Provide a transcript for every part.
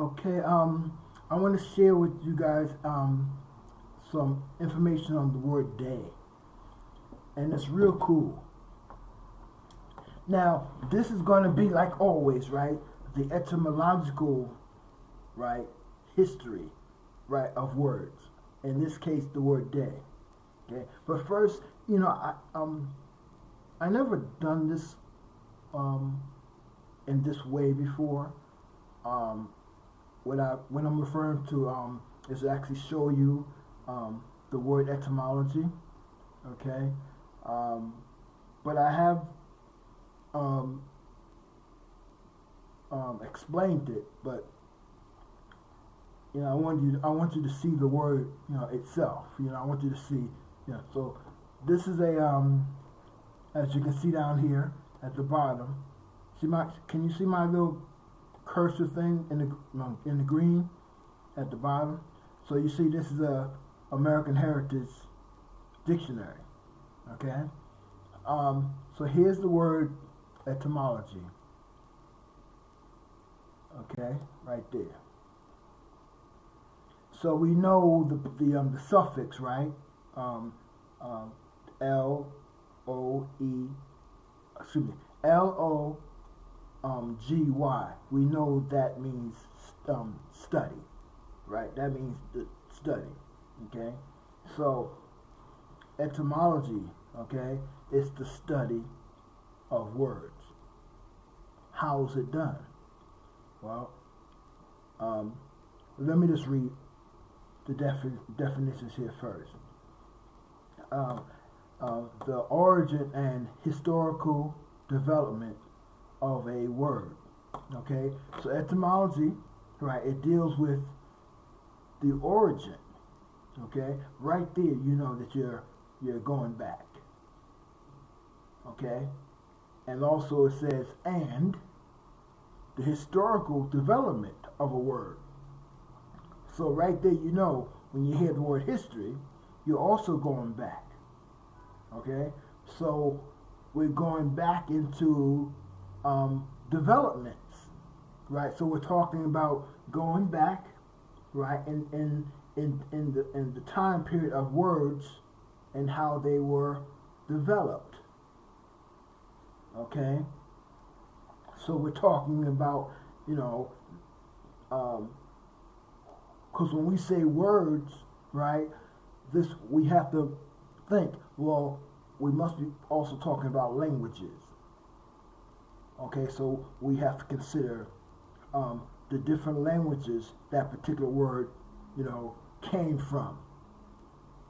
Okay, I want to share with you guys some information on the word day, and it's real cool. Now, this is going to be like always, right? The etymological, right, history, right, of words. In this case, the word day. Okay, but first, I never done this in this way before. Um, when I'm referring to is to actually show you the word etymology. Okay, um, but I have um, explained it, but I want you to see the word itself. I want you to see. So this is a as you can see down here at the bottom. Can you see my little cursor thing in the green at the bottom? So you see this is a American Heritage Dictionary. Okay. So here's the word etymology. Okay, right there. So we know the suffix, right? L O E, excuse me, L O G Y. We know that means study, right? That means the study. Okay, so etymology, okay, is the study of words. How is it done? Well, let me just read the definitions here first. The origin and historical development of a word. Okay, so etymology, right? It deals with the origin. Okay, right there, you know that you're going back. Okay, and also it says and the historical development of a word. So right there, when you hear the word history, you're also going back. Okay, so we're going back into developments, right? So we're talking about going back, right, in the time period of words and how they were developed. Okay, so we're talking about because when we say words, right, this we have to think. Well, we must be also talking about languages. Okay, so we have to consider the different languages that particular word, came from.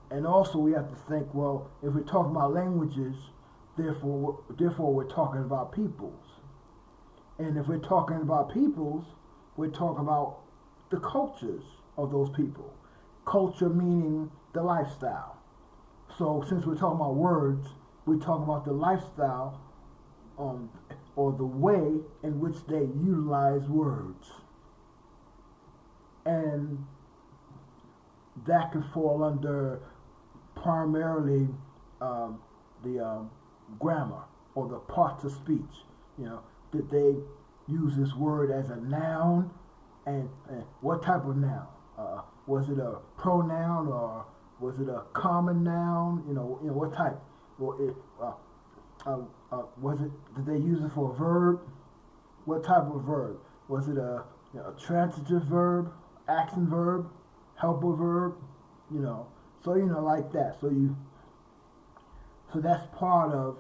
And also we have to think, well, if we're talking about languages, therefore we're talking about peoples. And if we're talking about peoples, we're talking about the cultures of those people. Culture meaning the lifestyle. So since we're talking about words, we're talking about the lifestyle or the way in which they utilize words. And that can fall under primarily the grammar or the parts of speech. Did they use this word as a noun, and what type of noun? Was it a pronoun or was it a common noun? What type? Was it? Did they use it for a verb? What type of verb? Was it a transitive verb, action verb, helper verb? So like that. So that's part of,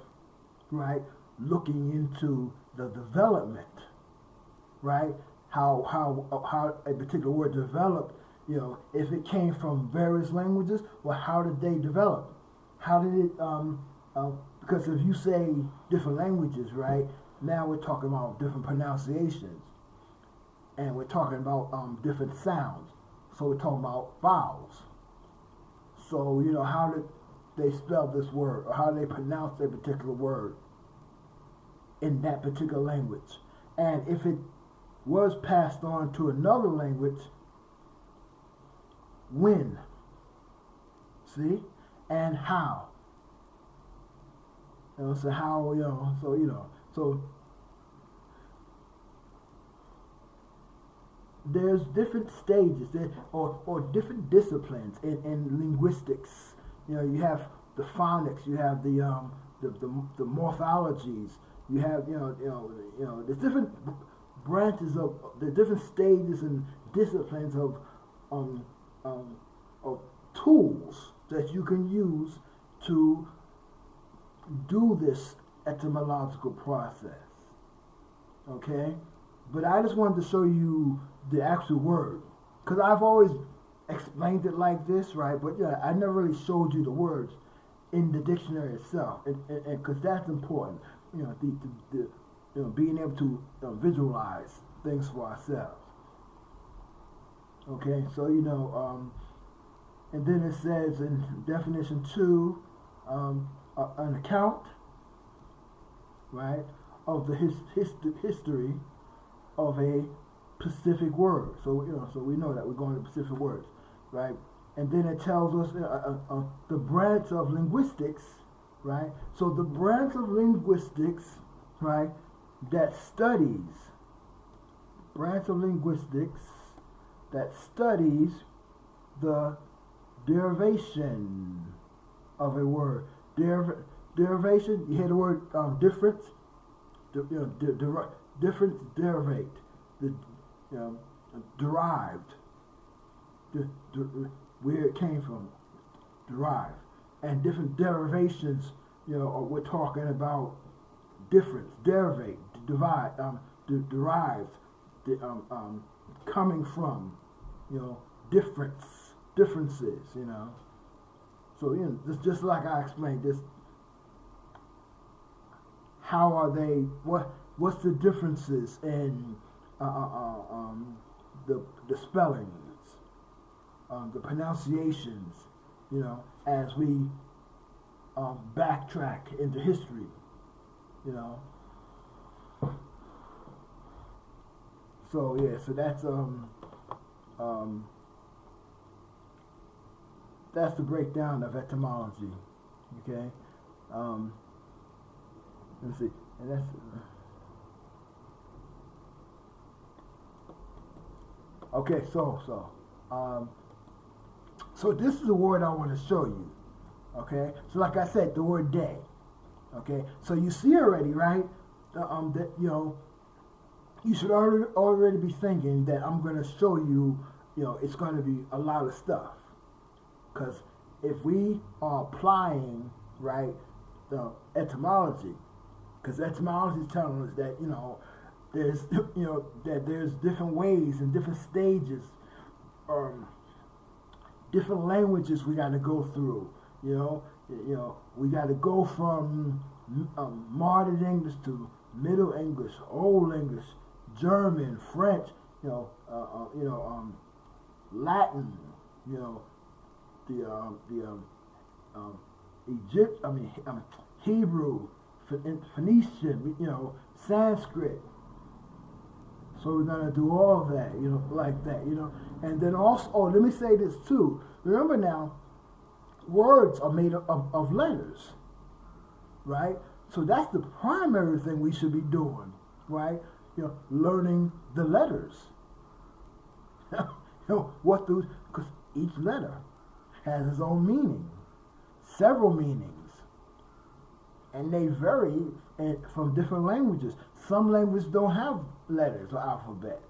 right, looking into the development, right? How a particular word developed. If it came from various languages, well, how did they develop? How did it? Because if you say different languages, right? Now we're talking about different pronunciations, and we're talking about different sounds. So we're talking about vowels. So how did they spell this word, or how do they pronounce a particular word in that particular language? And if it was passed on to another language, when? See? And how? So how, there's different stages or different disciplines in linguistics. You have the phonics, you have the morphologies, you have there's different branches of the different stages and disciplines um, of tools that you can use to do this etymological process. Okay? But I just wanted to show you the actual word. Because I've always explained it like this, right? But yeah, I never really showed you the words in the dictionary itself. And because that's important. Being able to visualize things for ourselves. Okay, so and then it says in definition 2, an account, right, of the history of a specific word. So so we know that we're going to specific words, right? And then it tells us the branch of linguistics, right? So the branch of linguistics, right, that studies the derivation of a word. Derivation, you hear the word difference, difference, derivate, derived, where it came from, derived, and different derivations. We're talking about difference, derivate, divide, derived, coming from, differences. So just like I explained this. How are they? What's the differences in the spellings, the pronunciations? As we backtrack into history. So yeah, so that's the breakdown of etymology. Okay. Let's see, and that's okay. So this is the word I want to show you. Okay, so like I said, the word day. Okay, so you see already, right? That you should already be thinking that I'm going to show you. It's going to be a lot of stuff, because if we are applying the etymology. Because etymology is telling us that there's that there's different ways and different stages, different languages we got to go through. We got to go from modern English to Middle English, Old English, German, French, Latin, Hebrew, Phoenician, Sanskrit. So we're gonna do all of that, like that, And then also, let me say this too. Remember now, words are made of letters, right? So that's the primary thing we should be doing, right? Learning the letters. Because each letter has its own meaning, several meanings. And they vary from different languages. Some languages don't have letters or alphabet.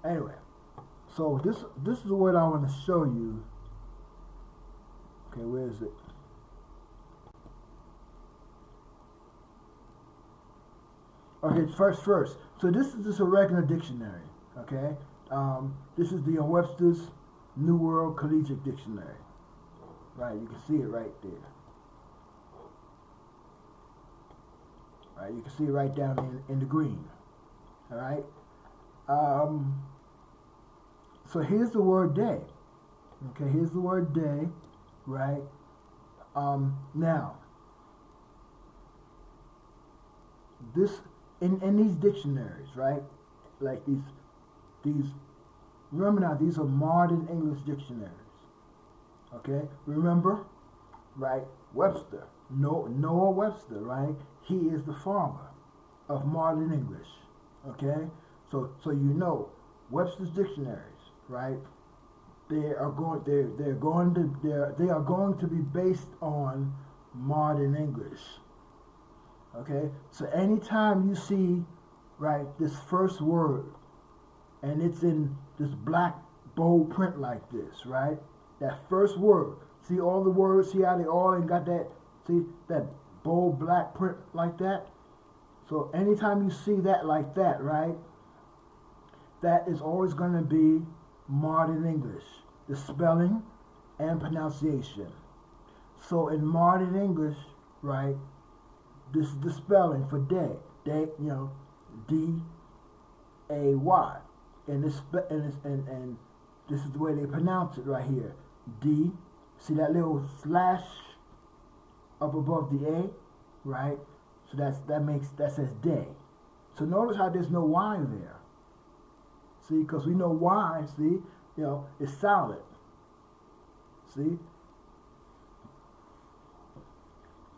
Anyway, so this is what I want to show you. Okay, where is it? Okay, first. So this is just a regular dictionary. Okay, this is the Webster's New World Collegiate Dictionary. Right, you can see it right there. Right, you can see it right down in the green. All right. So here's the word day. Okay, here's the word day. Right. Now, this in these dictionaries, right? Like these. Remember now, these are modern English dictionaries. Okay, remember, right? Webster, Noah Webster, right? He is the father of modern English. Okay, so you know, Webster's dictionaries, right? They are going to be based on modern English. Okay, so anytime you see, right, this first word and it's in this black bold print like this, right? That first word. See all the words, see how they all ain't got that, see that bold black print like that? So anytime you see that like that, right, that is always going to be modern English, the spelling and pronunciation. So in modern English, right, this is the spelling for day. Day, D-A-Y. And and this is the way they pronounce it right here. D. See that little slash up above the A, right? So that says day. So notice how there's no Y there. See, because we know Y. See, it's solid. See,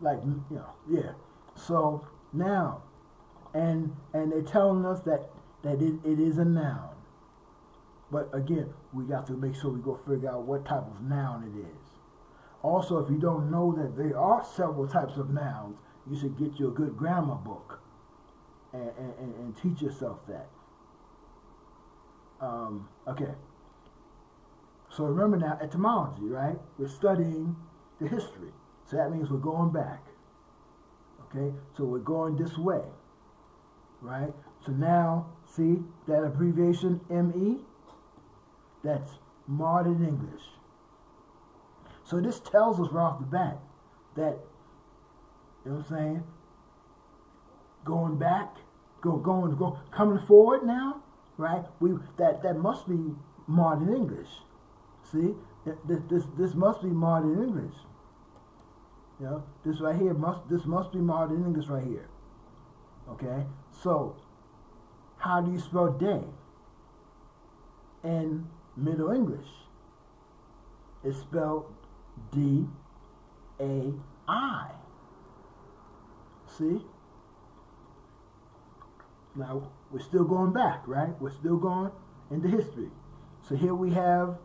like yeah. So now, and they're telling us that it is a noun. But again, we got to make sure we go figure out what type of noun it is. Also, if you don't know that there are several types of nouns, you should get you a good grammar book and teach yourself that. Okay. So remember now, etymology, right? We're studying the history. So that means we're going back. Okay? So we're going this way. Right? So now, see that abbreviation ME? That's modern English. So this tells us right off the bat that, you know what I'm saying, going back, coming forward now, right? That must be modern English. See, this must be modern English. This right here must be modern English right here. Okay, so how do you spell day in Middle English? It's spelled D-A-I. See? Now, we're still going back, right? We're still going into history. So here we have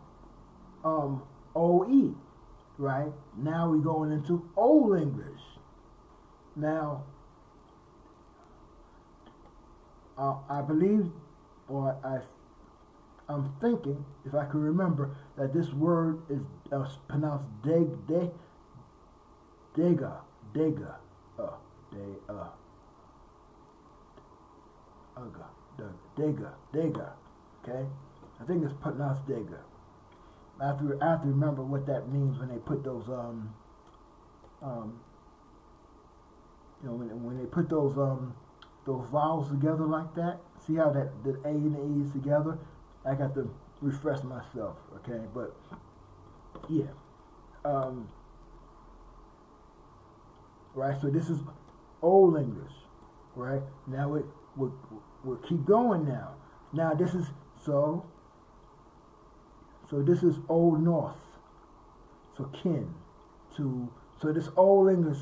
O-E, right? Now we're going into Old English. Now, I believe, or I'm thinking, if I can remember, that this word is pronounced dega, okay? I think it's pronounced dega. I have to remember what that means when they put those when they put those vowels together like that. See how the A and the E is together? I got to refresh myself, okay? But yeah, right. So this is Old English, right? Now we'll keep going now. Now this is so this is Old North. So kin to this Old English,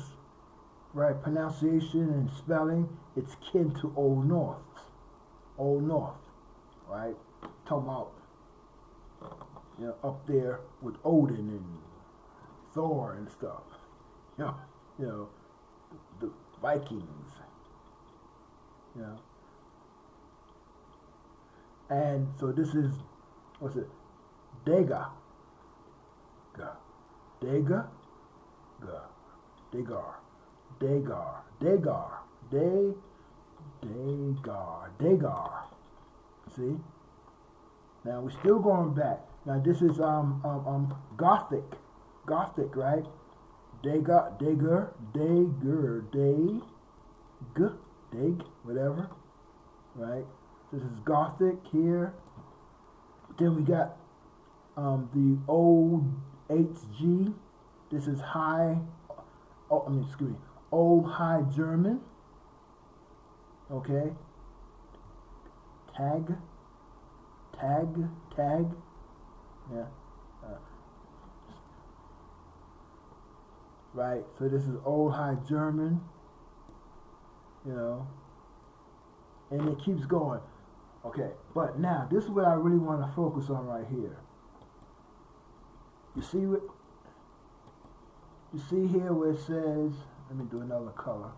right? Pronunciation and spelling, it's kin to Old North. Old North, right? Talking about up there with Odin and Thor and stuff. The Vikings. And so this is, what's it? Daga. Daga. Dagar. Dagar. See? Now we're still going back. Now this is Gothic, right? Dager, whatever, right? This is Gothic here. Then we got the old HG. This is Old High German. Okay. Tag. Yeah. Right. So this is Old High German. and it keeps going. Okay, but now this is what I really want to focus on right here. You see what? You see here where it says, let me do another color.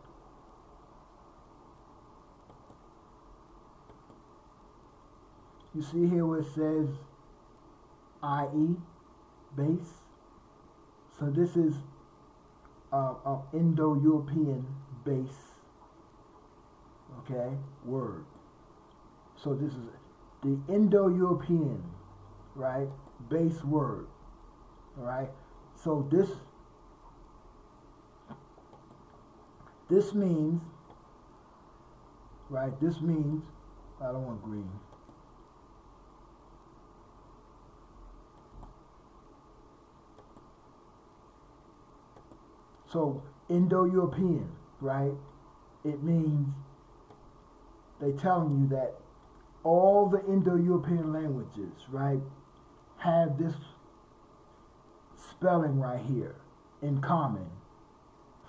You see here where it says IE, base. So this is Indo-European base, okay, word. So this is the Indo-European, right, base word, all right. So this means, right, this means, I don't want green. So Indo-European, right, it means they're telling you that all the Indo-European languages, right, have this spelling right here in common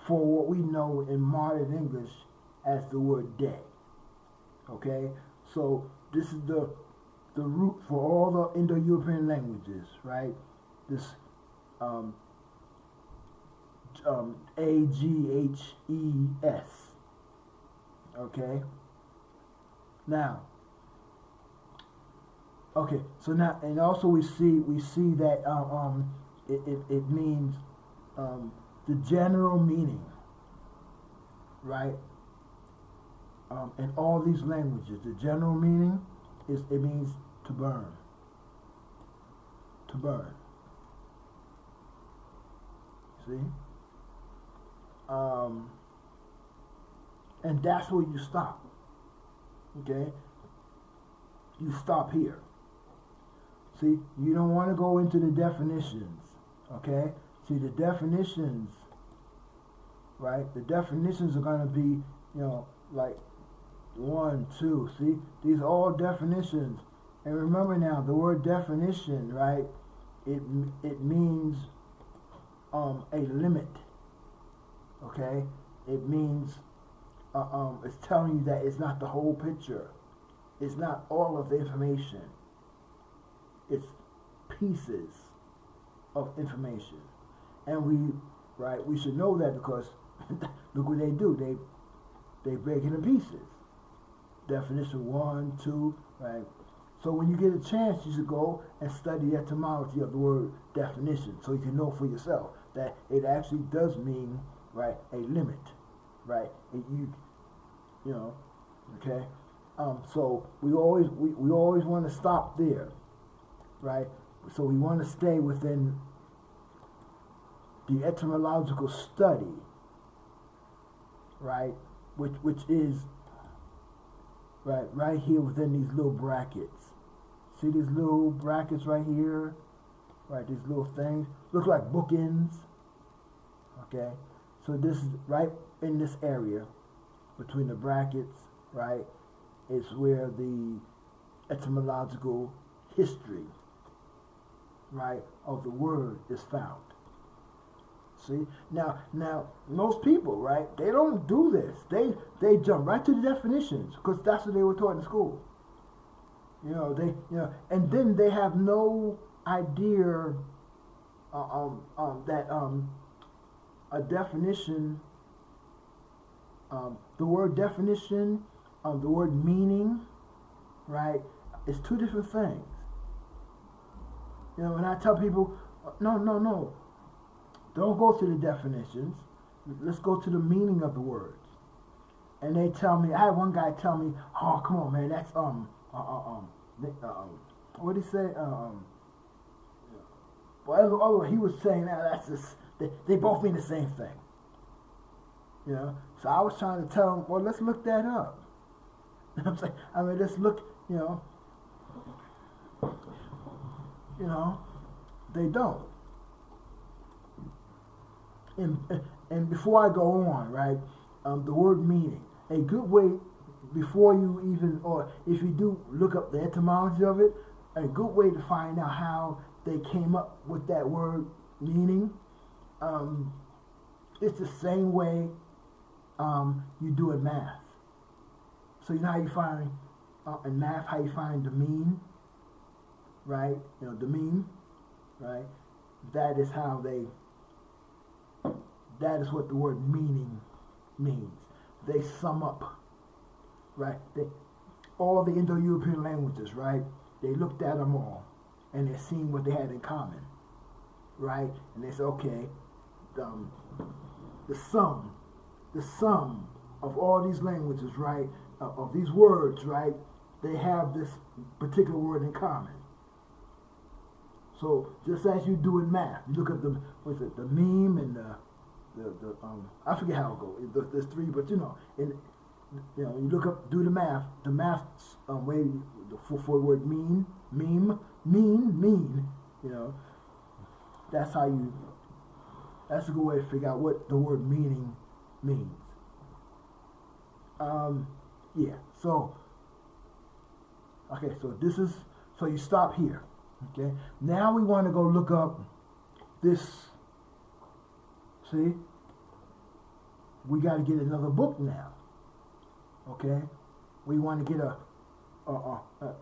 for what we know in modern English as the word day. Okay? So this is the root for all the Indo-European languages, right? This AGHES. Okay? Now, okay, so now, and also we see that it means the general meaning, right? In all these languages, the general meaning is it means to burn. To burn. See? And that's where you stop. Okay? You stop here. See, you don't want to go into the definitions. Okay? See, the definitions, right? The definitions are going to be, like 1, 2. See, these are all definitions. And remember now, the word definition, right? It means a limit. Okay? It means it's telling you that it's not the whole picture. It's not all of the information. It's pieces of information. And we should know that because look what they do. They break it in pieces. Definition 1, 2, right? So when you get a chance, you should go and study the etymology of the word definition so you can know for yourself that it actually does mean, right, a limit, right? And okay? So we always want to stop there, right? So we want to stay within the etymological study, right? Which is right here within these little brackets. See these little brackets right here, right? These little things look like bookends. Okay, so this is right in this area between the brackets, right? Is where the etymological history, right, of the word is found. See, now most people, right, they don't do this. They jump right to the definitions because that's what they were taught in school. And then they have no idea that a definition, the word definition, the word meaning, right, is two different things. When I tell people, no. Don't go to the definitions. Let's go to the meaning of the words. And they tell me, I had one guy tell me, oh, come on, man, that's, what did he say? Well, he was saying that's just, they both mean the same thing. So I was trying to tell him, well, let's look that up. I'm saying, let's look, they don't. And before I go on, right, the word meaning, a good way before you even, or if you do look up the etymology of it, a good way to find out how they came up with that word meaning, it's the same way you do in math. So you know how you find in math how you find the mean, right? You know the mean, right? That is how they. That is what the word meaning means. They sum up, right? All the Indo-European languages, right? They looked at them all, and they seen what they had in common, right? And they said, okay, the sum of all these languages, right? Of these words, right? They have this particular word in common. So just as you do in math, you look at the the meme and the I forget how it goes. There's three, but you know, you look up, do the math. The math way for the word mean, you know, that's how you. That's a good way to figure out what the word meaning means. Yeah. So, okay. So this is. So you stop here. Okay. Now we want to go look up this. See, we got to get another book now. Okay, we want to get a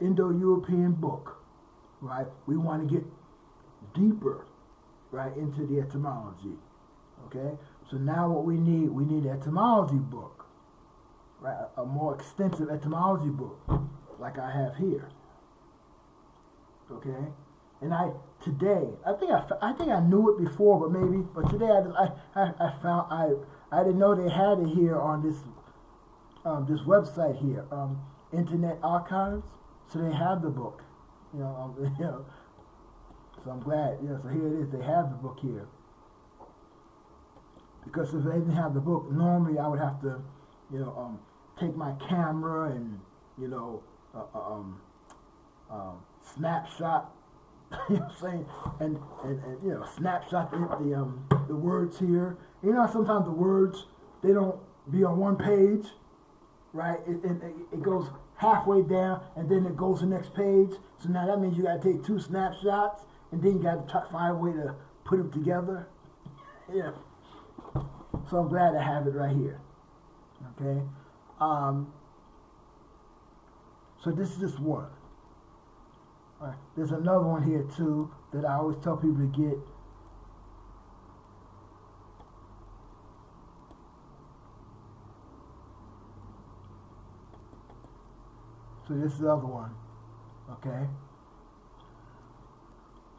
Indo-European book, right? We want to get deeper, right, into the etymology. Okay, so now what we need an etymology book, right? A more extensive etymology book, like I have here. Okay. And I think I knew it before, but today I found I didn't know they had it here on this this website here, Internet Archives. So they have the book, you know. So I'm glad, so here it is. They have the book here. Because if they didn't have the book, normally I would have to, take my camera and snapshot. You know what I'm saying? And snapshot the words here. You know, sometimes the words, they don't be on one page, right? It goes halfway down, and then it goes to the next page. So now that means you got to take two snapshots, and then you got to find a way to put them together. Yeah. So I'm glad to have it right here. Okay. So this is just one. Right. There's another one here too that I always tell people to get. So this is the other one. Okay.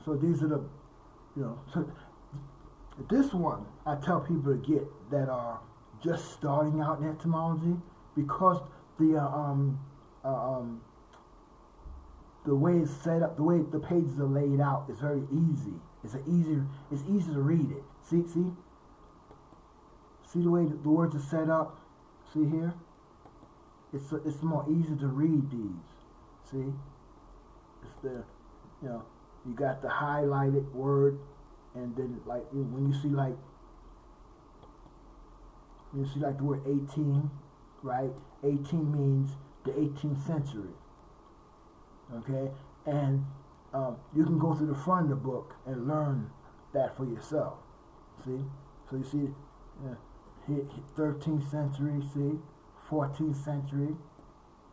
So these are the, so this one I tell people to get that are just starting out in etymology, because the way it's set up, the way the pages are laid out is very easy. It's easy to read it. See the way the words are set up. See here. It's more easy to read these. See, it's the you got the highlighted word, and then like when you see like the word 18, right? 18 means the 18th century. Okay, and you can go to the front of the book and learn that for yourself. See, so you see, 13th century, see, 14th century,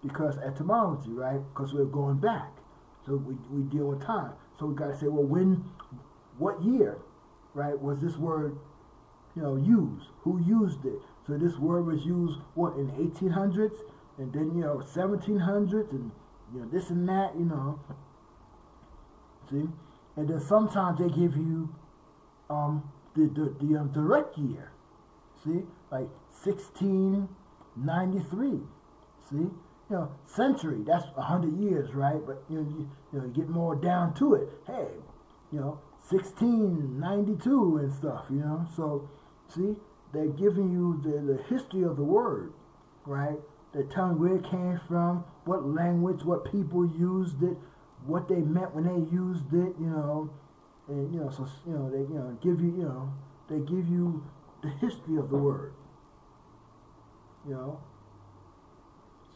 because etymology, right? Because we're going back, so we deal with time. So we got to say, well, what year, right? Was this word, used? Who used it? So this word was used what in 1800s, and then 1700s, and this and that, see, and then sometimes they give you the direct year, see, like 1693, see, century, that's 100 years, right? But you get more down to it. Hey, 1692 and stuff, So see, they're giving you the history of the word, right? They're telling where it came from, what language, what people used it, what they meant when they used it, and so they give you they give you the history of the word,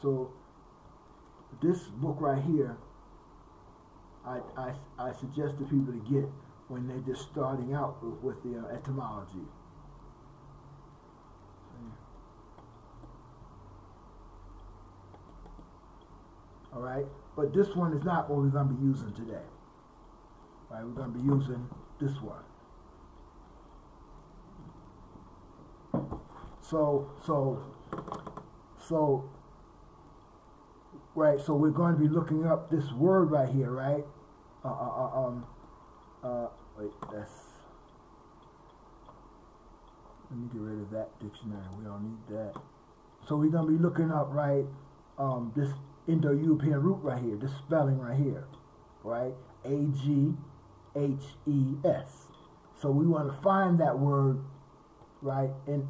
So this book right here, I suggest to people to get when they're just starting out with the etymology. All right, but this one is not what we're going to be using today. All right, we're going to be using this one. Right, so we're going to be looking up this word right here, right? Wait, let me get rid of that dictionary. We don't need that. So we're going to be looking up, right, this Indo-European root right here, this spelling right here, right? A-G-H-E-S. So we want to find that word, right, I can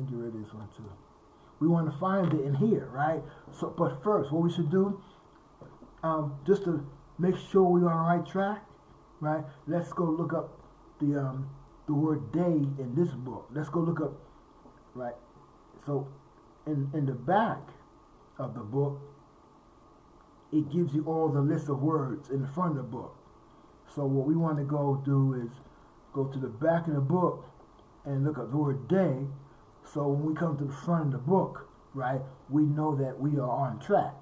get rid of this one too. We want to find it in here, right? So, but first, what we should do, just to make sure we're on the right track, right? Let's go look up the word day in this book. Let's go look up, right? So, in the back of the book, it gives you all the list of words in the front of the book. So what we want to go do is go to the back of the book and look up the word day. So when we come to the front of the book, right, we know that we are on track.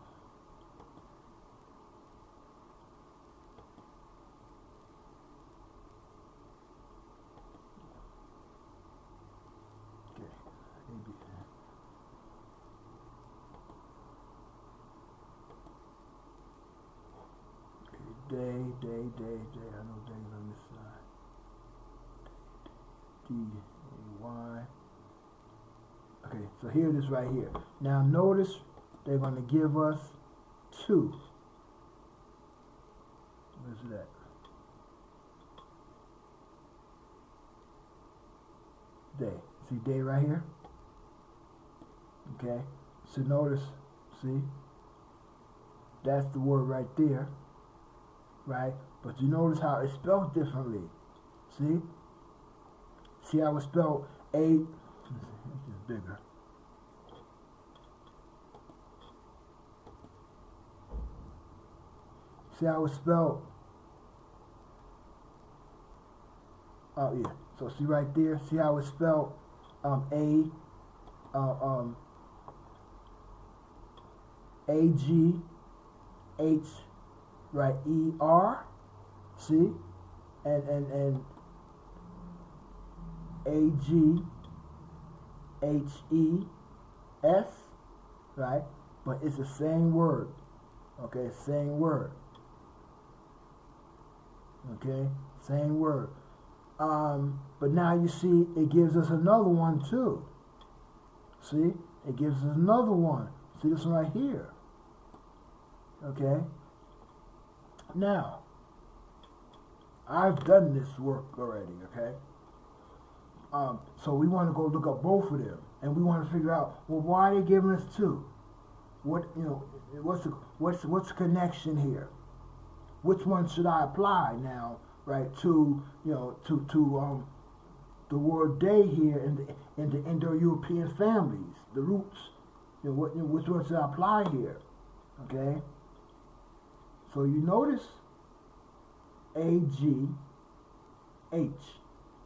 Okay. Day. I know days on this side. D-A-Y. Okay, so here it is right here. Now notice they're going to give us 2. Where's that? Day. See day right here? Okay, so notice, see? That's the word right there, right? But you notice how it's spelled differently. See? See how it's spelled A. It's bigger. See how it's spelled? Oh yeah. So see right there. See how it's spelled? A-G-H, right? E-R. See? And A-G-H-E-S, right? But it's the same word. Okay, same word. Okay, same word. But now you see it gives us another one too. See? It gives us another one. See this one right here. Okay? Now, I've done this work already, okay? So we want to go look up both of them, and we want to figure out, well, why are they giving us 2? What, you know, what's the connection here? Which one should I apply now, right, to, you know, to the word day here in the Indo-European families, the roots? You know, which one should I apply here? Okay? So you notice A-G-H.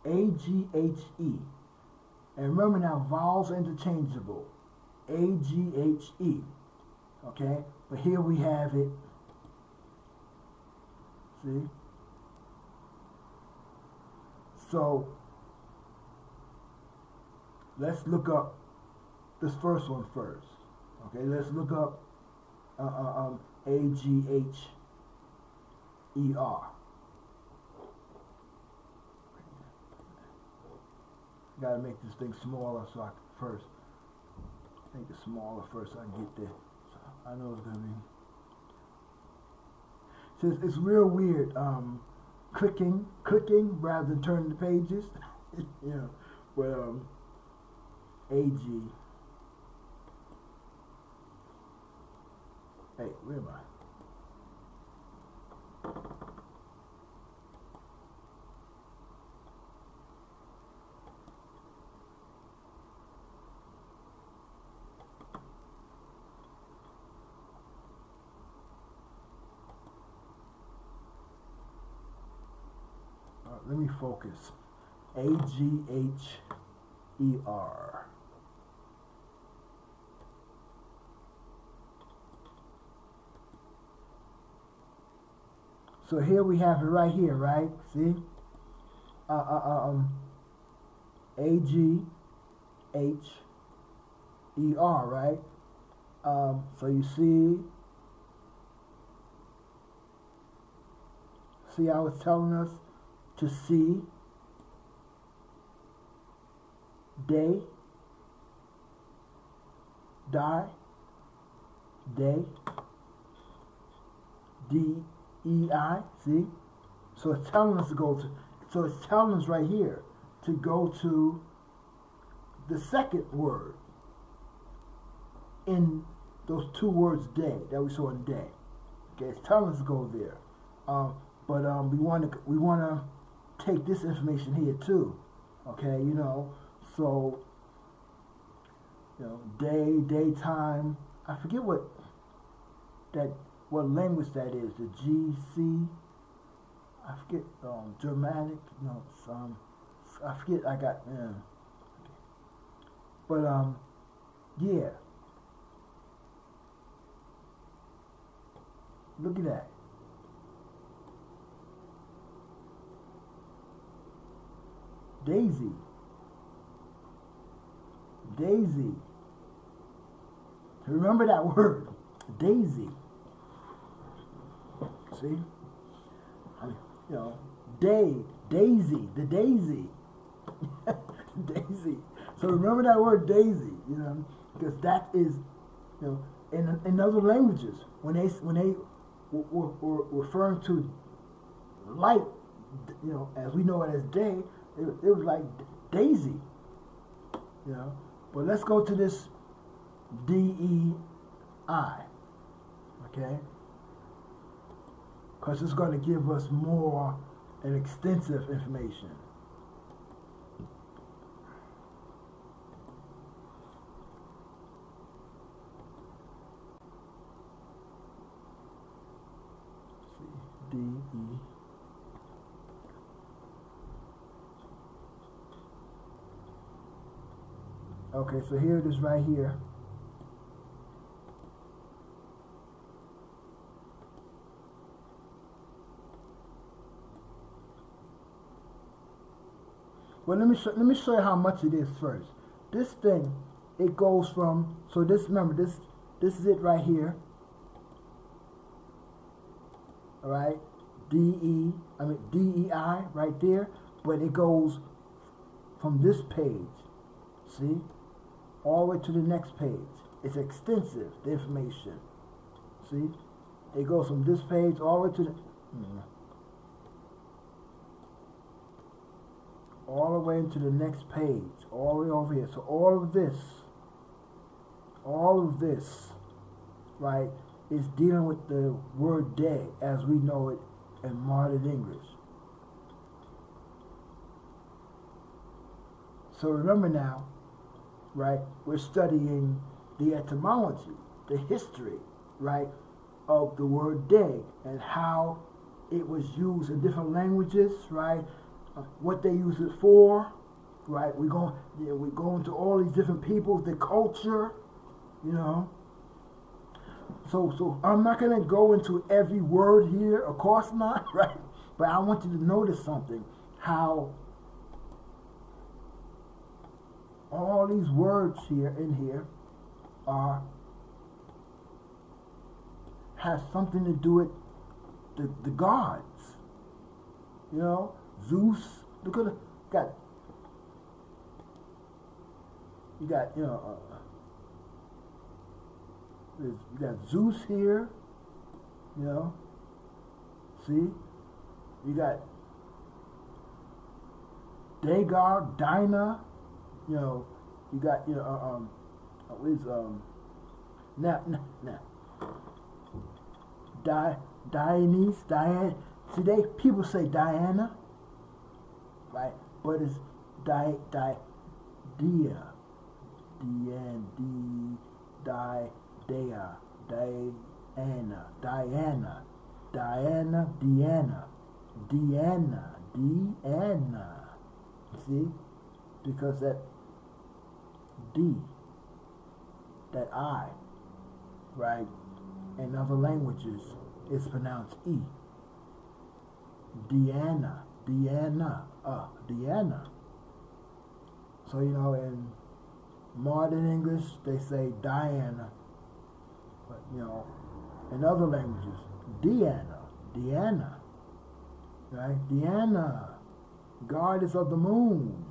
A-G-H-E. And remember now, vowels are interchangeable. A-G-H-E. Okay? But here we have it. See? So, let's look up this first one first. Okay? Let's look up A-G-H-E-R. Gotta make this thing smaller so I can first make it smaller first so I can get there. So I know it's gonna be. So it's real weird. Clicking rather than turning the pages. You know, but AG. Hey, where am I? Let me focus. A-G-H-E-R. So here we have it right here, right? See? Agher, right? So you see how it's telling us to see, day, die, day, DEI, see? So it's telling us to go to, so it's telling us right here to go to the second word in those two words day that we saw in day. Okay, it's telling us to go there. But we want to take this information here too. Okay, so day, daytime. I forget what language that is. The GC. I forget. Germanic. No, it's, I forget. I got. But yeah. Look at that. Daisy. Daisy. Remember that word. Daisy. See? Daisy. The daisy. Daisy. So remember that word daisy, because that is, in other languages, when they were referring to light, as we know it as day, it was like daisy, But let's go to this DEI, okay? Because it's going to give us more and extensive information. DE. Okay, so here it is right here. Well, let me show you how much it is first. This thing, it goes from, so this, remember, this is it right here. All right, DEI right there, but it goes from this page, see, all the way to the next page. It's extensive, the information. See, it goes from this page all the way to the, all the way into the next page, all the way over here. So all of this, right, is dealing with the word day as we know it in modern English. So remember now, right, we're studying the etymology, the history, right, of the word day and how it was used in different languages, right, what they use it for, right, we go into all these different people, the culture, So I'm not going to go into every word here, of course not, right? But I want you to notice something, how all these words in here have something to do with the gods. Zeus, look at you got you got Zeus here, see? You got Dagar, Dinah, you got, Diane, see, people say Diana, right? But it's Diana, Deanna. See? Because that D, that I, right, in other languages is pronounced E. Deanna. So, in modern English, they say Diana. But, in other languages, Deanna, right? Deanna, goddess of the moon.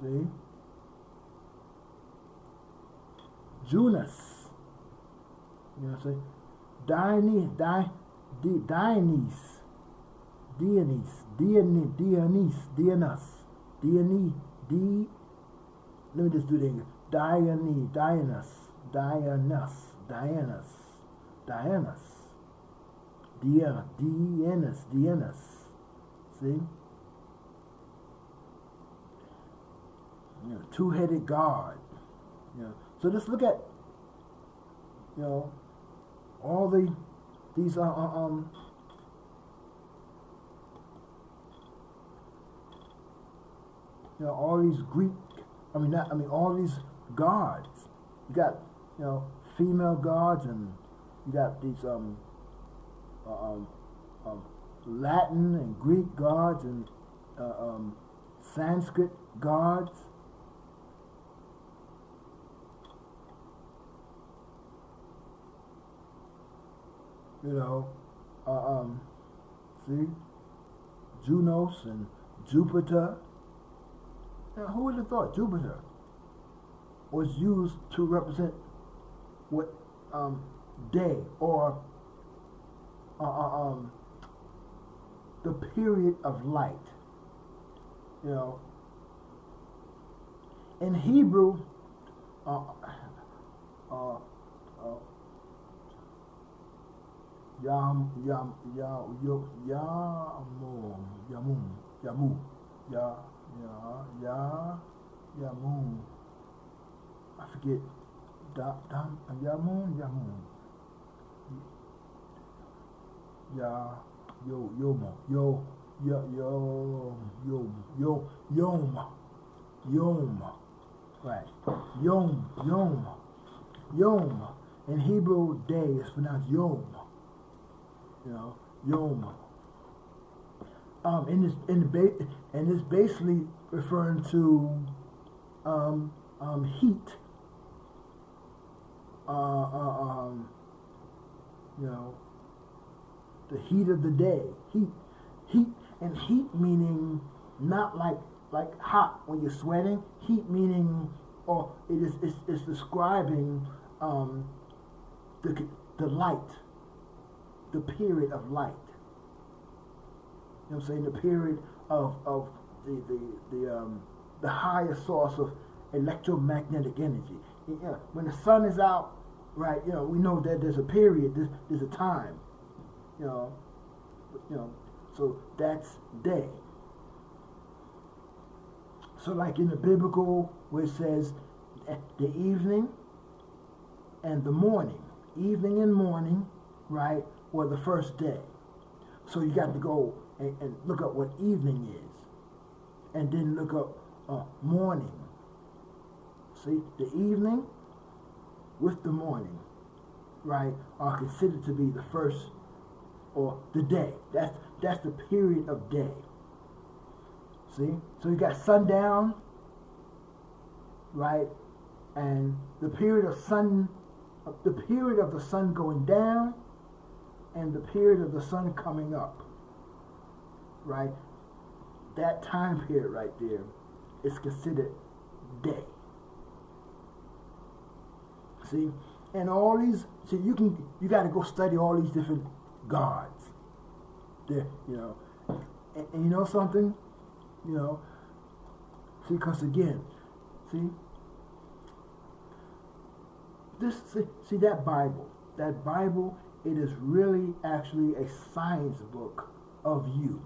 See? Junus. Say Dionys, let me just do the English. Dianus. See? Two-headed God. So just look at, all these all these Greek, all these gods. You got, female gods, and you got these Latin and Greek gods, and Sanskrit gods. See, Junos and Jupiter. Now, who would have thought Jupiter was used to represent what day or the period of light? In Hebrew, Yamun. I forget. Yamun. Yom. Right. Yom. In Hebrew, day is pronounced Yom. Yom. And it's basically referring to heat. The heat of the day. Heat meaning not like hot when you're sweating. Heat meaning, or it's describing the light, the period of light. I'm saying? The period of the highest source of electromagnetic energy. When the sun is out, right? We know that there's a period, there's a time. So that's day. So like in the biblical, where it says the evening and the morning, evening and morning, right, were the first day. So you got to go and look up what evening is, and then look up morning. See, the evening with the morning, right, are considered to be the first, or the day. That's the period of day. See, so you got sundown, right, and the period of the sun going down, and the period of the sun coming up. Right? That time period right there is considered day. See? And all these, you got to go study all these different gods. There, and you know something? See, because again, that Bible, it is really actually a science book of you.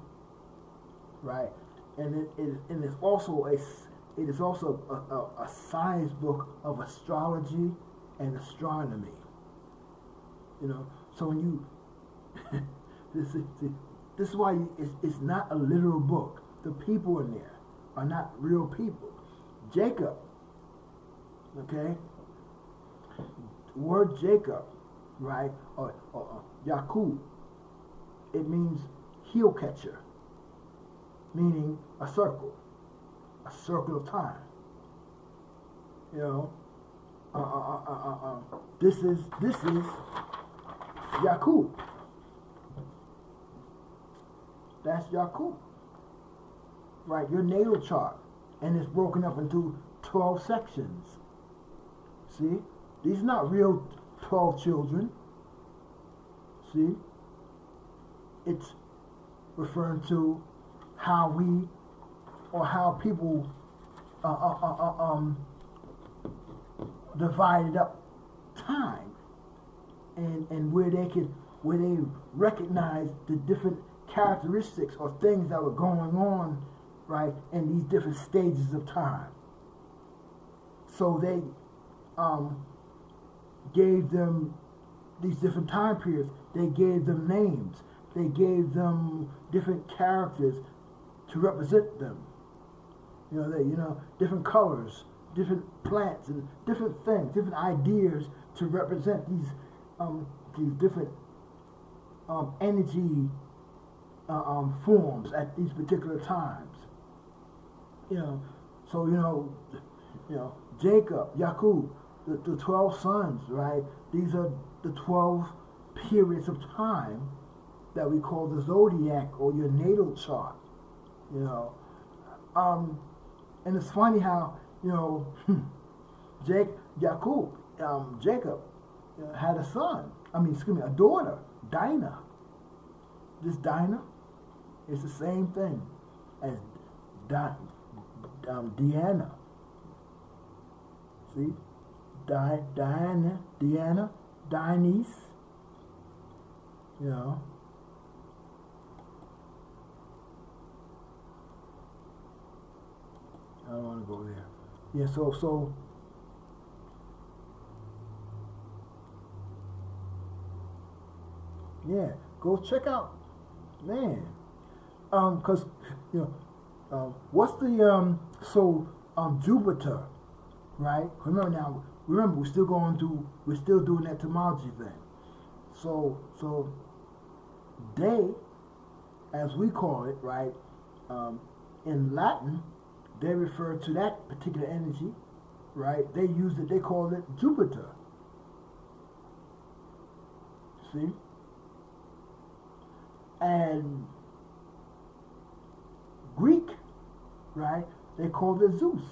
Right, and it is also a science book of astrology and astronomy. So when you this is why it's not a literal book. The people in there are not real people. Jacob, okay, word Jacob, right, or Yakub, it means heel catcher, meaning a circle of time. You know, this is Yakub. That's Yakub, right? Your natal chart, and it's broken up into 12 sections. See, these are not real 12 children. See, it's referring to how we or how people divided up time, and where they recognize the different characteristics or things that were going on, right, in these different stages of time. So they gave them these different time periods. They gave them names. They gave them different characters to represent them. Different colors, different plants, and different things, different ideas to represent these different energy forms at these particular times. Jacob, Yakub, the 12 sons, right? These are the 12 periods of time that we call the zodiac or your natal chart. And it's funny how Jacob had a son. A daughter, Dinah. This Dinah is the same thing as Deanna. See, Deanna, Dionyse. I don't want to go there. Yeah, so yeah, go check out, man. Cause what's the Jupiter, right? Remember we're still doing that etymology thing. So they, as we call it, right? In Latin, they refer to that particular energy, right? They call it Jupiter. See? And Greek, right? They call it Zeus.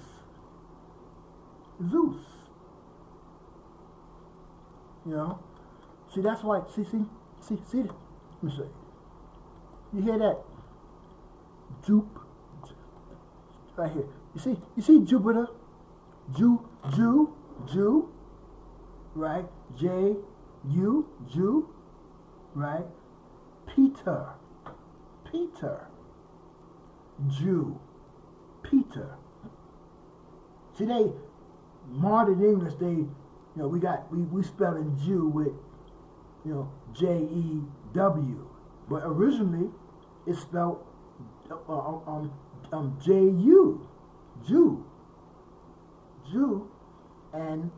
See, that's why, see, let me show you. You hear that? Right here. You see Jupiter? Jew, right? J-U, Jew, right? Peter, Jew, Peter. See, they, modern English, we spelling Jew with, J-E-W. But originally, it's spelled J-U, Jew, and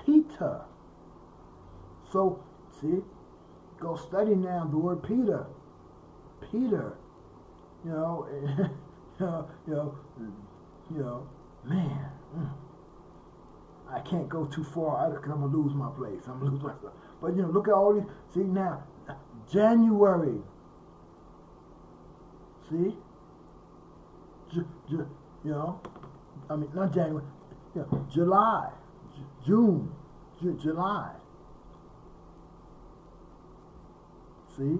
Peter. So, see, go study now the word Peter, man, I can't go too far because I'm gonna lose my place. I'm gonna lose myself. But look at all these. See now, January. See, not January. July, June, July. See.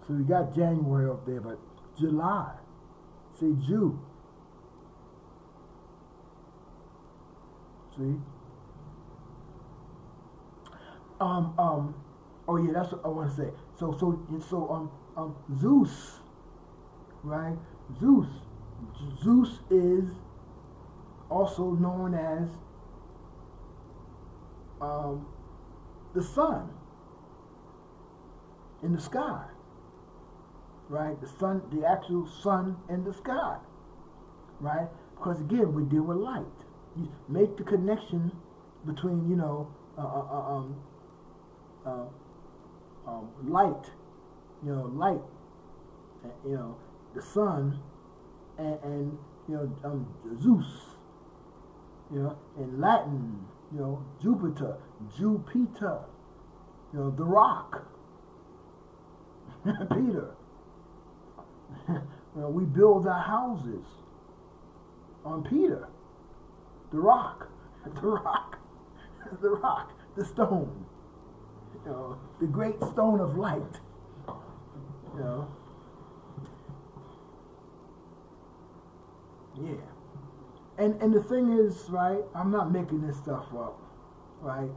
So we got January up there, but July. See, Jew. See? Oh yeah, that's what I want to say. So Zeus, right? Zeus is also known as the sun in the sky, right? The sun, the actual sun in the sky, right? Because again, we deal with light. you make the connection between, light, light, the sun, and Zeus, in Latin, Jupiter, the rock, Peter. We build our houses on Peter, the rock, the rock, the rock, the stone, the great stone of light, Yeah. And the thing is, right, I'm not making this stuff up, right?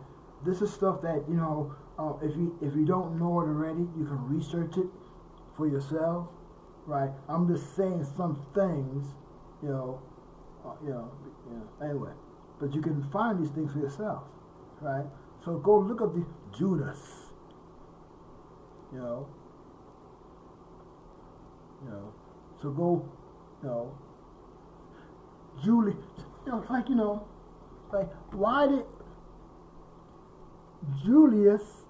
This is stuff that, if you don't know it already, you can research it for yourself, right? I'm just saying some things, anyway. But you can find these things for yourself, right? So go look up the Judas, so go, Julie, it's like, like, why did Julius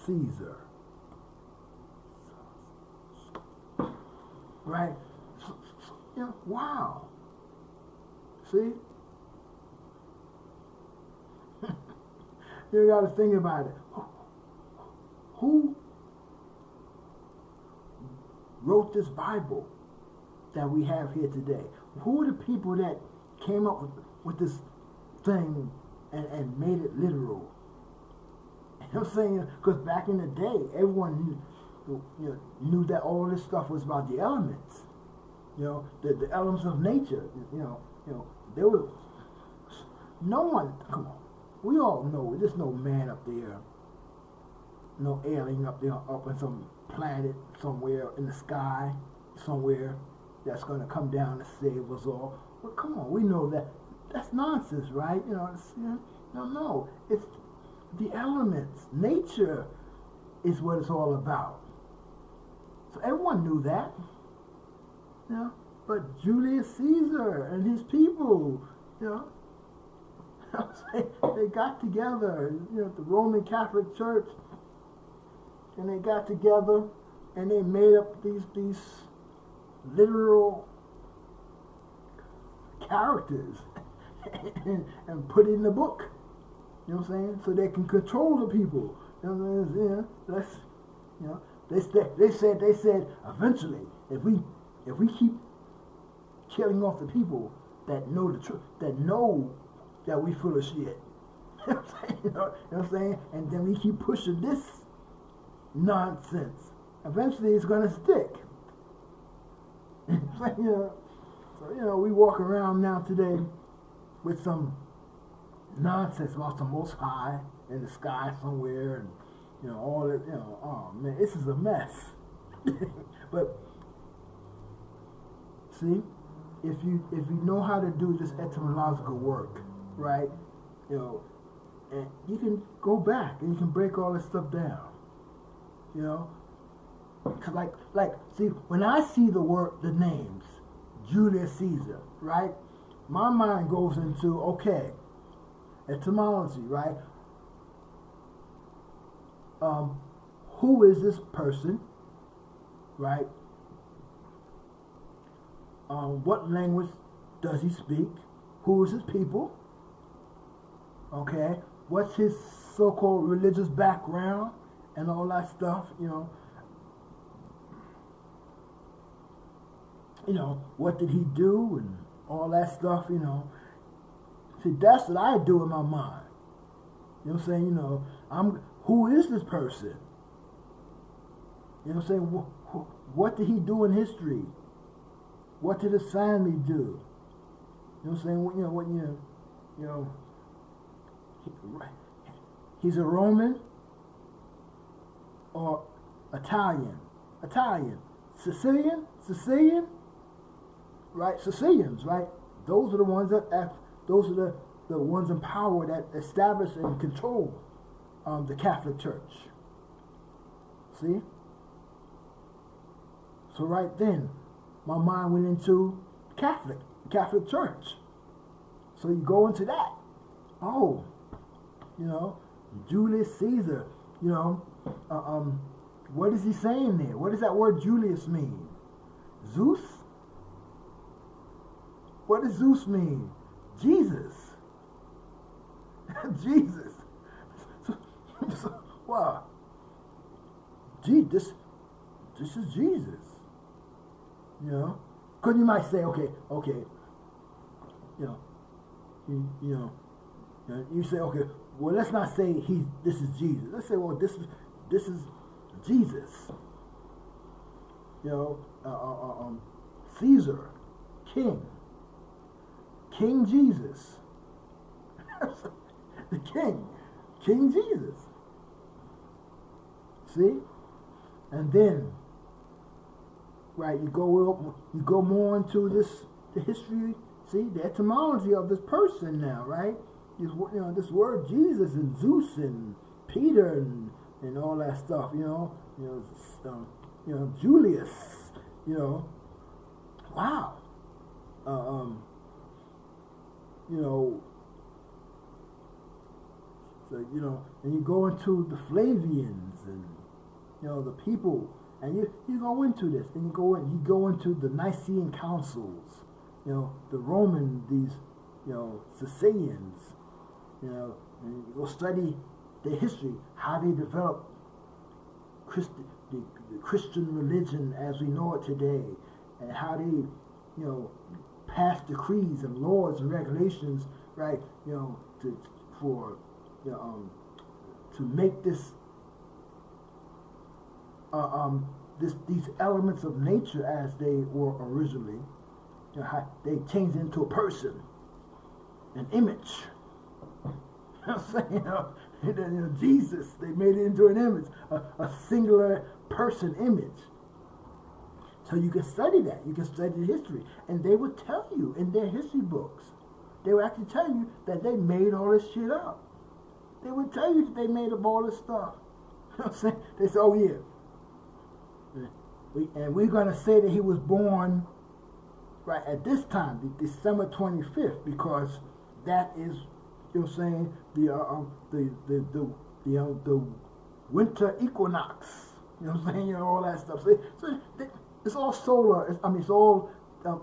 Caesar, right? Wow. See? You got to think about it. Who wrote this Bible that we have here today? Who are the people that came up with this thing and made it literal? I'm saying, because back in the day, everyone knew that all this stuff was about the elements, the elements of nature. There was no one. Come on, we all know there's no man up there, no alien up there, up on some planet somewhere in the sky, somewhere that's going to come down to save us all. Well, come on, we know that that's nonsense, right? No, it's the elements. Nature is what it's all about. So everyone knew that, But Julius Caesar and his people, they got together, the Roman Catholic Church, and they got together and they made up these literal characters and put it in the book. You know what I'm saying? So they can control the people. You know what I'm saying? They said eventually if we keep killing off the people that know the truth, that know that we full of shit. You know what I'm saying? And then we keep pushing this nonsense. Eventually it's gonna stick. So we walk around now today with some nonsense about the Most High in the sky somewhere, and all that. Oh man, this is a mess. But see, if you know how to do this etymological work, right? And you can go back and you can break all this stuff down. Cause like, see, when I see the names, Julius Caesar, right? My mind goes into, okay, etymology, right? Who is this person, right? What language does he speak? Who is his people? Okay, what's his so-called religious background and all that stuff? What did he do and all that stuff? See, that's what I do in my mind. You know what I'm saying? Who is this person? You know what I'm saying? What did he do in history? What did his family do? You know what I'm saying? He's a Roman or Italian, Sicilian, right? Sicilians, right? Those are the ones those are the ones in power that establish and control the Catholic Church. See? So right then, my mind went into Catholic Church. So you go into that. Oh, you know, Julius Caesar, you know, what is he saying there? What does that word Julius mean? Zeus? What does Zeus mean? Jesus. Jesus. Wow. Gee, this is Jesus. You know? Because you might say, okay, you know, you say, okay, well, let's not say this is Jesus. Let's say, well, this is Jesus. You know, Caesar, King Jesus, the King Jesus. See, and then, right, you go more into the history. See, the etymology of this person now, right? This word Jesus and Zeus and Peter and all that stuff. Julius. Wow. And you go into the Flavians and the people, and you go into this, and you go into the Nicene councils, the Roman, these Sicilians, and you go study their history, how they developed the Christian religion as we know it today, and how they passed decrees and laws and regulations, right? To make this these elements of nature as they were originally, how they changed into a person, an image. I'm saying, Jesus, they made it into an image, a singular person image. So you can study that. You can study the history, and they would tell you in their history books. They would actually tell you that they made all this shit up. They would tell you that they made up all this stuff. You know what I'm saying? They say, oh yeah. And we're going to say that he was born right at this time, December 25th, because that is, the winter equinox. All that stuff. So it's all solar. It's all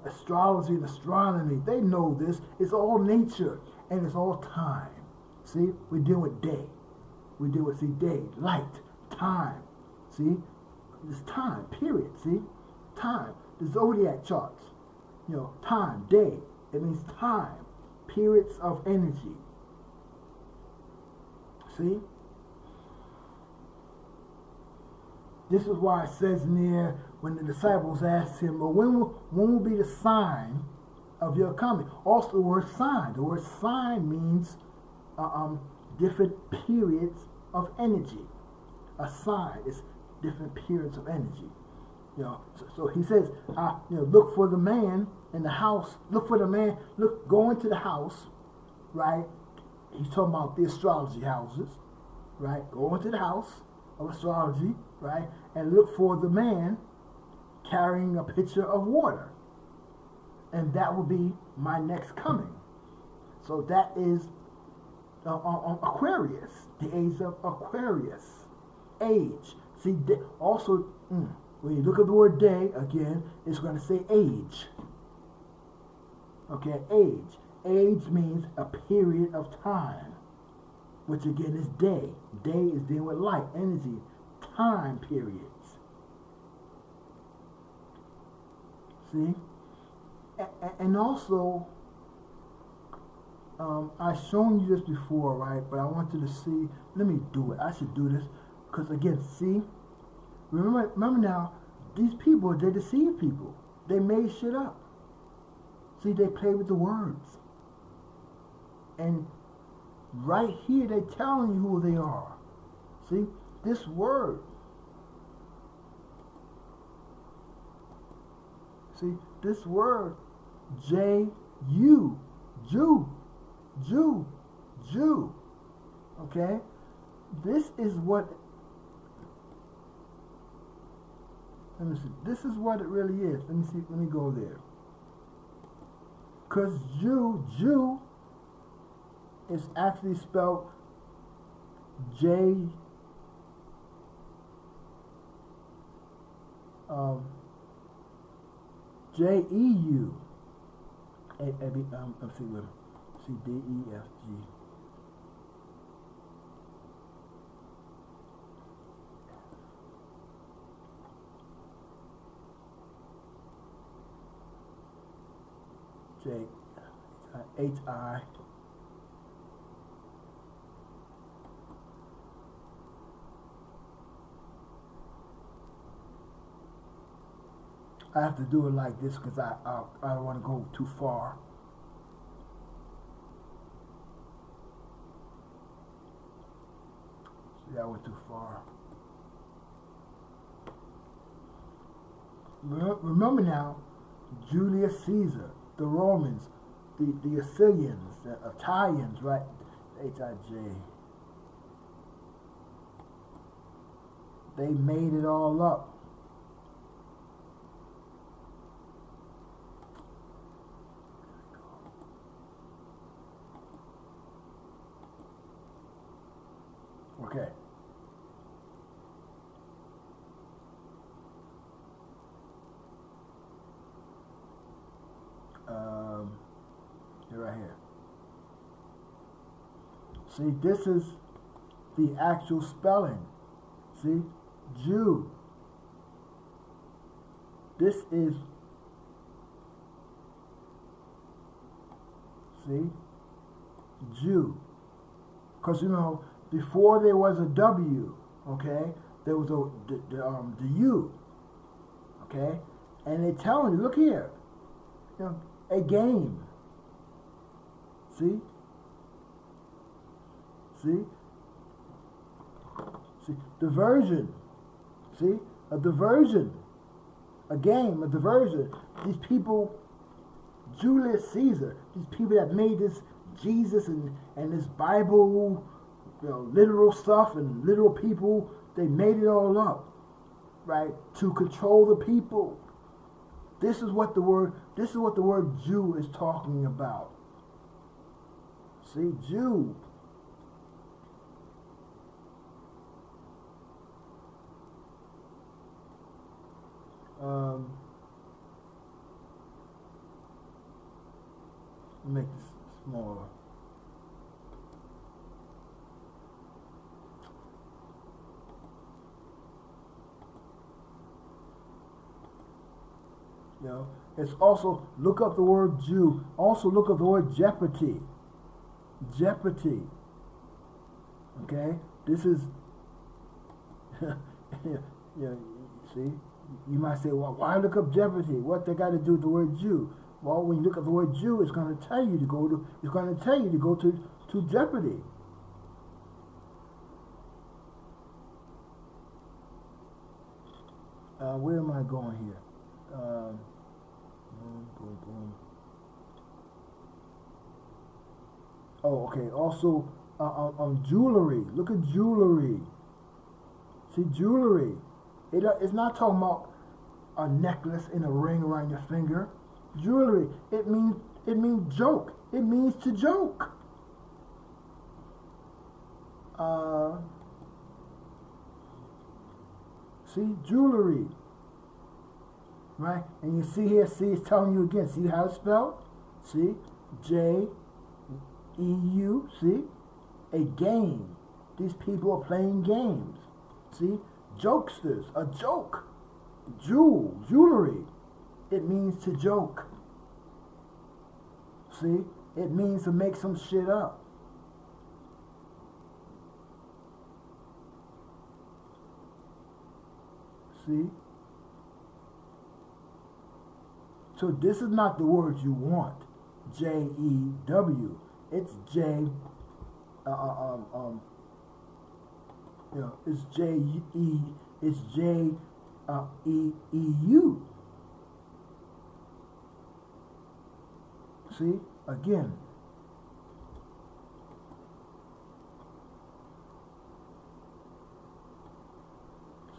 astrology and astronomy. They know this. It's all nature and it's all time. See, we deal with day. We deal with day, light, time. See, it's time. Period. See, time. The zodiac charts. Time, day. It means time. Periods of energy. See. This is why it says in there when the disciples asked him, well, when will be the sign of your coming? Also the word sign. The word sign means different periods of energy. A sign is different periods of energy. So he says, look for the man in the house. Look for the man. Go into the house, right? He's talking about the astrology houses, right? Go into the house of astrology, right? And look for the man carrying a pitcher of water. And that will be my next coming. So that is Aquarius, the age of Aquarius. Age. See, also, when you look at the word day, again, it's going to say age. Okay, age. Age means a period of time, which again is day. Day is dealing with light, energy, time periods. See? And also, I've shown you this before, right? But I want you to see. Let me do it. I should do this. Because again, see? Remember now, these people, they deceive people. They made shit up. See, they play with the words. And right here, they're telling you who they are. See? This word. See? This word, J-U, Jew. Okay? This is what, let me see, this is what it really is. Let me go there. Because Jew It's actually spelled J J-E-U. Let's see what. See D-E-F-G. H-I. I have to do it like this because I don't want to go too far. See, I went too far. Remember now, Julius Caesar, the Romans, the Assyrians, the Italians, right? H-I-J. They made it all up. Okay. You're right here. See, this is the actual spelling. See, Jew. This is, see, Jew. Because, you know, before there was a W, okay, there was the U, okay, and they tell you, look here, you know, a game. See, diversion. See, a diversion, a game, a diversion. These people, Julius Caesar, these people that made this Jesus and this Bible, you know, literal stuff and literal people, they made it all up, right? To control the people. This is what the word Jew is talking about. See, Jew. Make this smaller. You know, it's also, look up the word Jew. Also look up the word jeopardy. Jeopardy. Okay? This is, yeah, see? You might say, well, why look up jeopardy? What they got to do with the word Jew? Well, when you look at the word Jew, it's going to tell you to go to jeopardy. Where am I going here? Boom, boom, boom. Oh, okay. Also, jewelry. Look at jewelry. See, jewelry. It's not talking about a necklace and a ring around your finger. Jewelry. It means joke. It means to joke. See, jewelry. Right? And you see here, see, it's telling you again. See how it's spelled? See? J-E-U. See? A game. These people are playing games. See? Jokesters. A joke. Jewelry. It means to joke. See? It means to make some shit up. See? So this is not the word you want. J-E-W. It's J, you know, it's J-E, it's J-E-E-U. See? Again.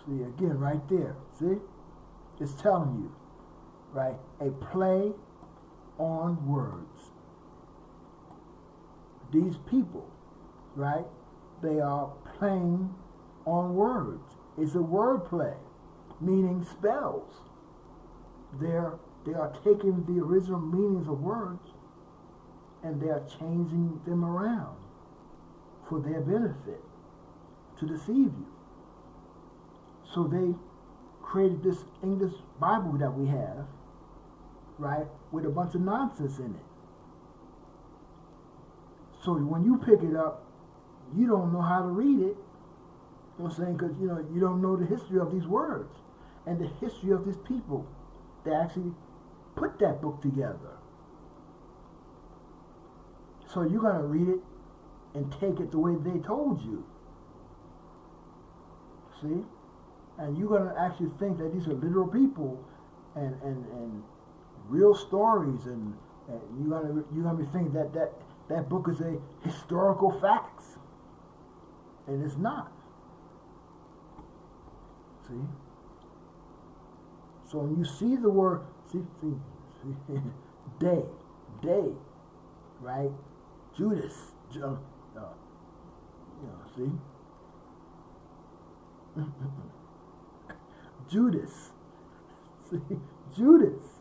See, again, right there. See? It's telling you. Right? A play on words. these people, right, they are playing on words. It's a word play, meaning spells. They are taking the original meanings of words and they are changing them around for their benefit, to deceive you. So they created this English Bible that we have, right, with a bunch of nonsense in it. So when you pick it up, you don't know how to read it. You know what I'm saying? Because you don't know the history of these words and the history of these people that actually put that book together. So you're gonna read it and take it the way they told you. See? And you're gonna actually think that these are literal people and real stories, and you're gonna be thinking that book is a historical facts. And it's not. See? So when you see the word, see, day, right? Judas, see? Judas, see? Judas,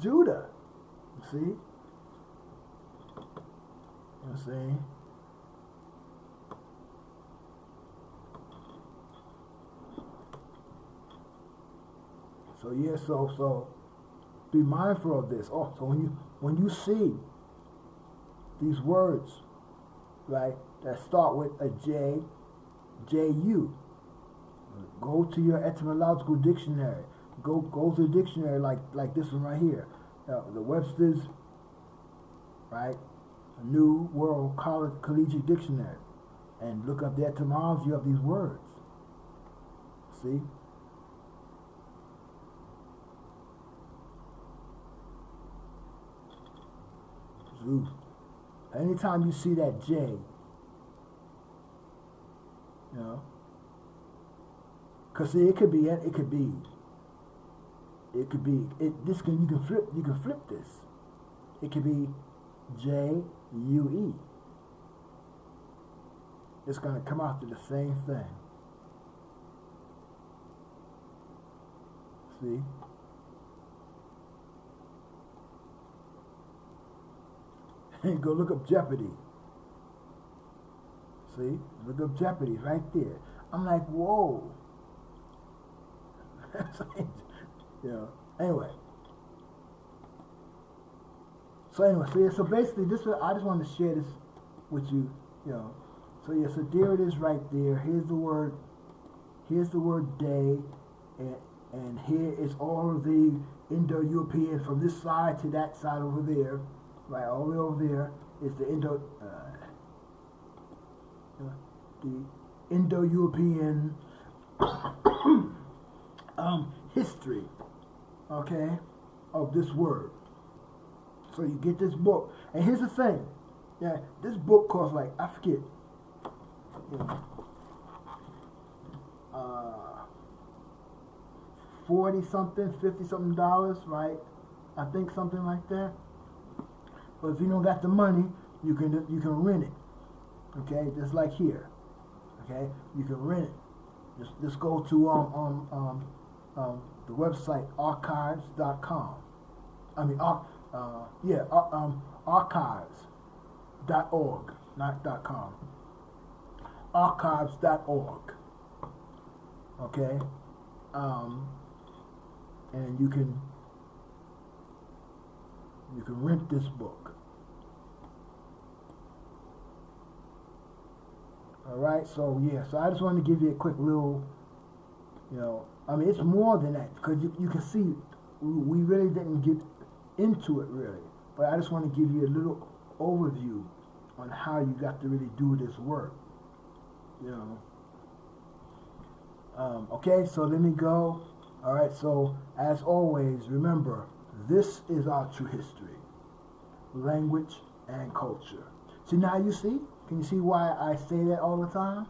Judah, see? You know what I'm saying? So yeah, so be mindful of this. Oh, so when you see these words, right, that start with a J, J-U, go to your etymological dictionary. Go to the dictionary like this one right here, the Webster's, right, New World Collegiate Dictionary, and look up the etymology of these words. See? Anytime you see that J, because see, you can flip this. It could be J-U-E. It's going to come out to the same thing. See? And go look up Jeopardy. See? Look up Jeopardy right there. I'm like, whoa. Anyway. So basically I just wanted to share this with you, So yeah, so there it is right there. Here's the word day, and here is all of the Indo-European from this side to that side over there. Right, all the way over there is the Indo-European history, okay, of this word. So you get this book, and here's the thing, this book costs like, I forget, 40 something, 50 something dollars, right? I think something like that. But if you don't got the money, you can rent it. Okay, just like here. Okay, you can rent it. Just go to the website archives.com. I mean archives.org, not .com. Archives.org. Okay, and you can rent this book. Alright, so I just wanted to give you a quick little, it's more than that, because you can see, we really didn't get into it really, but I just want to give you a little overview on how you got to really do this work, Okay, so let me go. Alright, so as always, remember, this is our true history, language, and culture. See, now you see? Can you see why I say that all the time?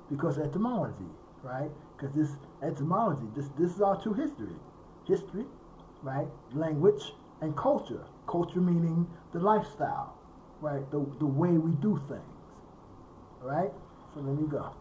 Because etymology, right? Because this etymology, this is our true history. History, right? Language, and culture. Culture meaning the lifestyle, right? The way we do things, right? So let me go.